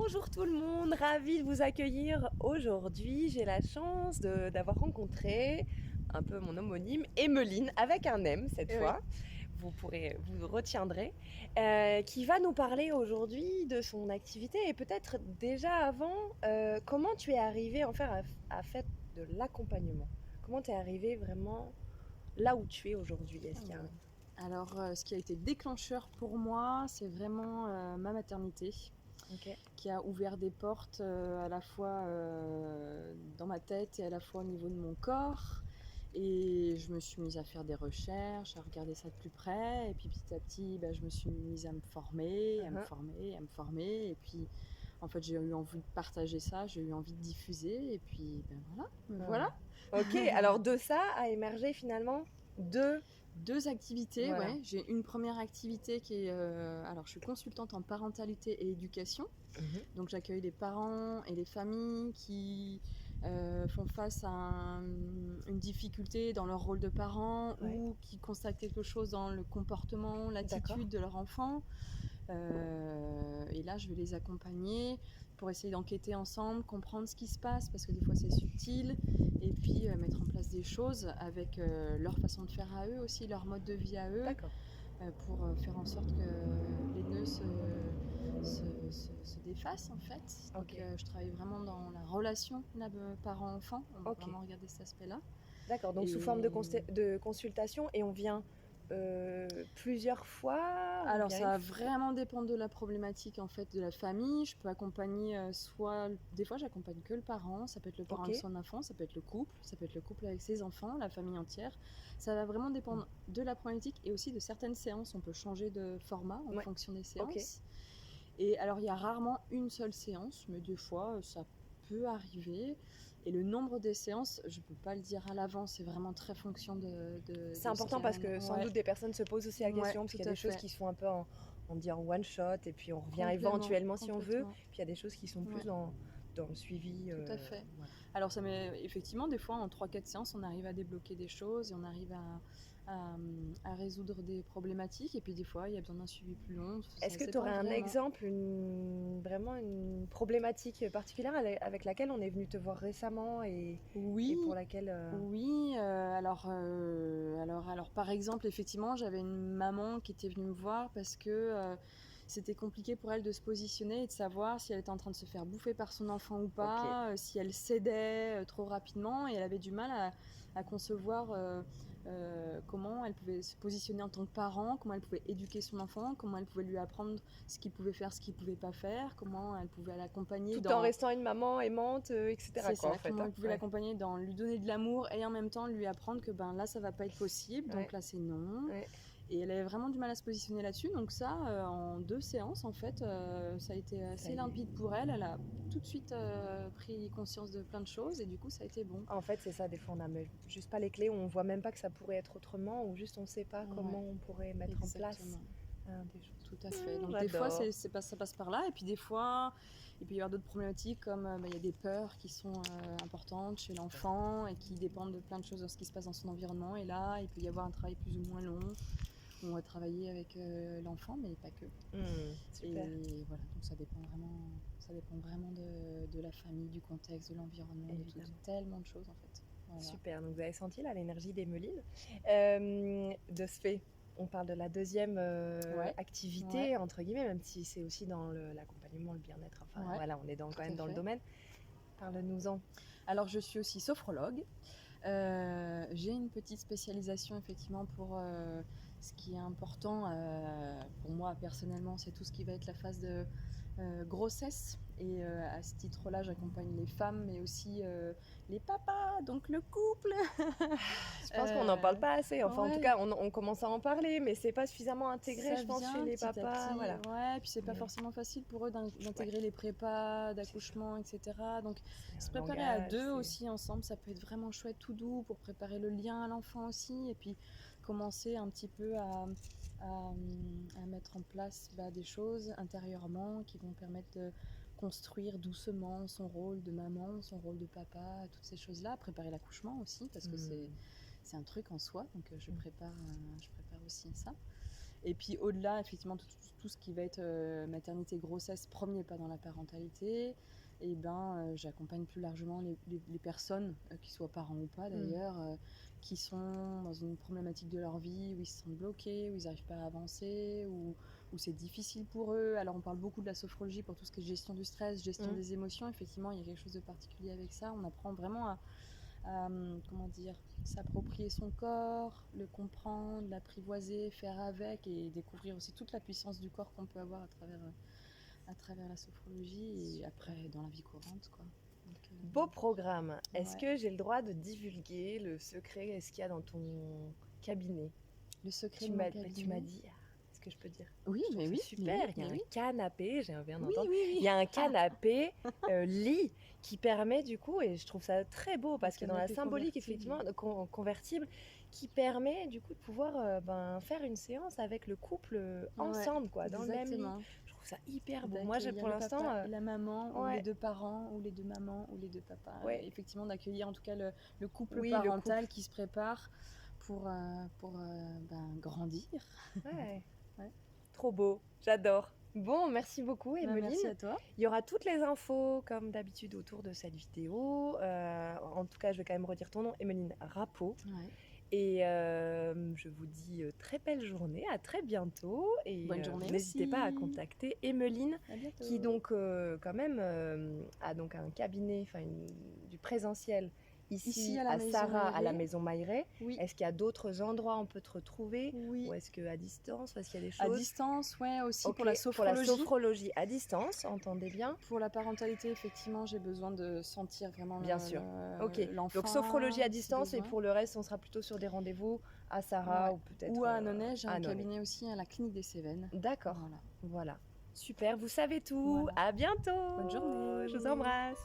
Bonjour tout le monde, ravie de vous accueillir aujourd'hui. J'ai la chance d'avoir rencontré un peu mon homonyme, Emmeline, avec un M cette Oui. fois. Vous retiendrez, qui va nous parler aujourd'hui de son activité et peut-être déjà avant, comment tu es arrivée en fait à faire de l'accompagnement. Comment tu es arrivée vraiment là où tu es aujourd'hui? Est-ce qu'il y a un... Alors, ce qui a été déclencheur pour moi, c'est vraiment ma maternité Ok. qui a ouvert des portes à la fois dans ma tête et à la fois au niveau de mon corps. Et je me suis mise à faire des recherches, à regarder ça de plus près. Et puis petit à petit, je me suis mise à me former, à me Uh-huh. former, à me former. Et puis, en fait, j'ai eu envie de partager ça, j'ai eu envie de diffuser. Et puis, voilà, me voilà. Ok, alors de ça a émergé finalement deux... 2 activités, Voilà. ouais. J'ai une première activité qui est, alors je suis consultante en parentalité et éducation. Mhm. Donc j'accueille les parents et les familles qui font face à une difficulté dans leur rôle de parent Ouais. ou qui constatent quelque chose dans le comportement, D'accord. l'attitude de leur enfant. Et là, je vais les accompagner pour essayer d'enquêter ensemble, comprendre ce qui se passe, parce que des fois c'est subtil, et puis mettre en place des choses avec leur façon de faire à eux aussi, leur mode de vie à eux, D'accord. pour faire en sorte que les nœuds se défassent en fait. Donc Ok. je travaille vraiment dans la relation parent-enfant, on va Ok. vraiment regarder cet aspect-là. D'accord. Donc sous forme Et de consultation et on vient plusieurs fois, on alors vient une ça va fois. vraiment dépendre de la problématique en fait de la famille. Je peux accompagner soit des fois j'accompagne que le parent, ça peut être le parent Ok. avec son enfant, ça peut être le couple, ça peut être le couple avec ses enfants, la famille entière. Ça va vraiment dépendre de la problématique et aussi de certaines séances. On peut changer de format en Ouais. fonction des Ok. séances. Et alors il y a rarement une seule séance, mais des fois ça peut arriver. Et le nombre des séances, je peux pas le dire à l'avance, c'est vraiment très fonction C'est de ce important qu'il y parce a. que sans Ouais, doute des personnes se posent aussi la ouais, question parce tout qu'il y a à des choses fait. qui se font un peu on dit en one shot et puis on revient Complètement, éventuellement si on veut. complètement. Puis il y a des choses qui sont plus Ouais, dans le suivi. tout à fait. Voilà. Alors ça met effectivement des fois en 3-4 séances on arrive à débloquer des choses et on arrive à résoudre des problématiques et puis des fois il y a besoin d'un suivi plus long, Est-ce que ça tu aurais dépend un vraiment. exemple, vraiment une problématique particulière avec laquelle on est venu te voir récemment et pour Oui, laquelle... oui, alors par exemple effectivement j'avais une maman qui était venue me voir parce que c'était compliqué pour elle de se positionner et de savoir si elle était en train de se faire bouffer par son enfant ou Ok, pas, si elle cédait trop rapidement et elle avait du mal à concevoir comment elle pouvait se positionner en tant que parent, comment elle pouvait éduquer son enfant, comment elle pouvait lui apprendre ce qu'il pouvait faire, ce qu'il pouvait pas faire, comment elle pouvait l'accompagner tout en dans... restant une maman aimante, etc. C'est quoi, en ça, fait. comment Hein. elle pouvait Ouais. l'accompagner dans lui donner de l'amour et en même temps lui apprendre que là ça va pas être possible, Ouais. donc là c'est non. Ouais. Et elle avait vraiment du mal à se positionner là-dessus, donc ça en 2 séances en fait, ça a été Ça assez y est. limpide pour elle. Elle a tout de suite pris conscience de plein de choses et du coup ça a été bon. En fait, c'est ça, des fois, on n'a juste pas les clés, ou on voit même pas que ça pourrait être autrement, ou juste on sait pas Ouais, comment on pourrait mettre en place exactement. des choses. Tout à fait. Donc des fois, J'adore. ça passe par là, et puis des fois, il peut y avoir d'autres problématiques comme il y a des peurs qui sont importantes chez l'enfant et qui dépendent de plein de choses de ce qui se passe dans son environnement. Et là, il peut y avoir un travail plus ou moins long où on va travailler avec l'enfant, mais pas que. Super. Et voilà, donc ça dépend vraiment de la famille, du contexte, de l'environnement, Évidemment. tellement de choses en fait. Voilà. Super, donc vous avez senti là l'énergie d'Emmeline. De ce fait, on parle de la deuxième Ouais, ouais, activité, entre guillemets, même si c'est aussi dans l'accompagnement, le bien-être, enfin ouais, voilà, on est tout quand même à dans le fait. domaine. Parle-nous-en. Alors je suis aussi sophrologue. J'ai une petite spécialisation effectivement pour ce qui est important pour moi personnellement, c'est tout ce qui va être la phase de grossesse. Et à ce titre-là, j'accompagne les femmes, mais aussi les papas, donc le couple. Je pense qu'on n'en parle pas assez, enfin en tout Ouais, cas on commence à en parler, mais c'est pas suffisamment intégré, ça je pense, chez vient les petit à papas, petit. voilà. Ouais, puis c'est pas Mais forcément facile pour eux ouais, d'intégrer les prépas, c'est ça. d'accouchement, etc. Donc C'est se un préparer à langage, deux c'est... aussi ensemble, ça peut être vraiment chouette, tout doux pour préparer le lien à l'enfant aussi. Et puis commencer un petit peu à mettre en place des choses intérieurement qui vont permettre de construire doucement son rôle de maman, son rôle de papa, toutes ces choses-là. Préparer l'accouchement aussi, parce que c'est un truc en soi. Donc je prépare aussi ça. Et puis au-delà, effectivement, tout ce qui va être maternité, grossesse, premier pas dans la parentalité, et j'accompagne plus largement les personnes, qui soient parents ou pas d'ailleurs, qui sont dans une problématique de leur vie où ils se sentent bloqués, où ils n'arrivent pas à avancer, où c'est difficile pour eux. Alors on parle beaucoup de la sophrologie pour tout ce qui est gestion du stress, gestion des émotions. Effectivement, il y a quelque chose de particulier avec ça. On apprend vraiment à comment dire, s'approprier son corps, le comprendre, l'apprivoiser, faire avec et découvrir aussi toute la puissance du corps qu'on peut avoir à travers la sophrologie et après dans la vie courante, quoi. Donc, Beau programme. Est-ce ouais. que j'ai le droit de divulguer le secret est-ce qu'il y a dans ton cabinet? Le secret Tu de mon m'as cabinet. dit, est-ce que je peux dire? Oui, Je trouve mais ça oui, super. mais Il y a oui. un canapé, j'ai envie Oui, d'entendre. oui, Il oui. y a un canapé lit qui permet du coup, et je trouve ça très beau parce que dans la Canapé symbolique convertible. effectivement convertible, qui permet du coup de pouvoir faire une séance avec le couple ensemble quoi, dans le même lit. Exactement. Je trouve ça hyper beau. Moi, D'accueillir pour le l'instant, papa et la maman, ou les ouais, deux parents, ou les deux mamans, ou les deux papas. ouais, Effectivement, d'accueillir en tout cas le couple oui, le parental couple. qui se prépare pour grandir. Ouais, Ouais. trop beau, j'adore. Bon, merci beaucoup, Emeline. Merci à toi. Il y aura toutes les infos, comme d'habitude, autour de cette vidéo. En tout cas, je vais quand même redire ton nom, Emeline Rapot. Ouais. Et je vous dis très belle journée, à très bientôt. Et Bonne journée n'hésitez aussi. pas à contacter Emeline, À bientôt. qui donc quand même a donc un cabinet, du présentiel ici à la à Maison Sarah, à la Mailleret. Maison Mailleret. Oui. Est-ce qu'il y a d'autres endroits où on peut te retrouver? Oui. Ou est-ce qu'à distance, est-ce qu'il y a des À choses? distance, ouais, aussi Ok, pour la sophrologie. sophrologie à distance, entendez bien. Pour la parentalité, effectivement, j'ai besoin de sentir vraiment Bien sûr. Ok, l'enfant. donc sophrologie à ses distance et besoins. pour le reste, on sera plutôt sur des rendez-vous à Sarah Ouais. ou peut-être Ou à Annonay, j'ai à un Annonay. cabinet aussi à la clinique des Cévennes. D'accord, Voilà. voilà. Super, vous savez tout. Voilà. À bientôt. Bonne journée. Je vous embrasse.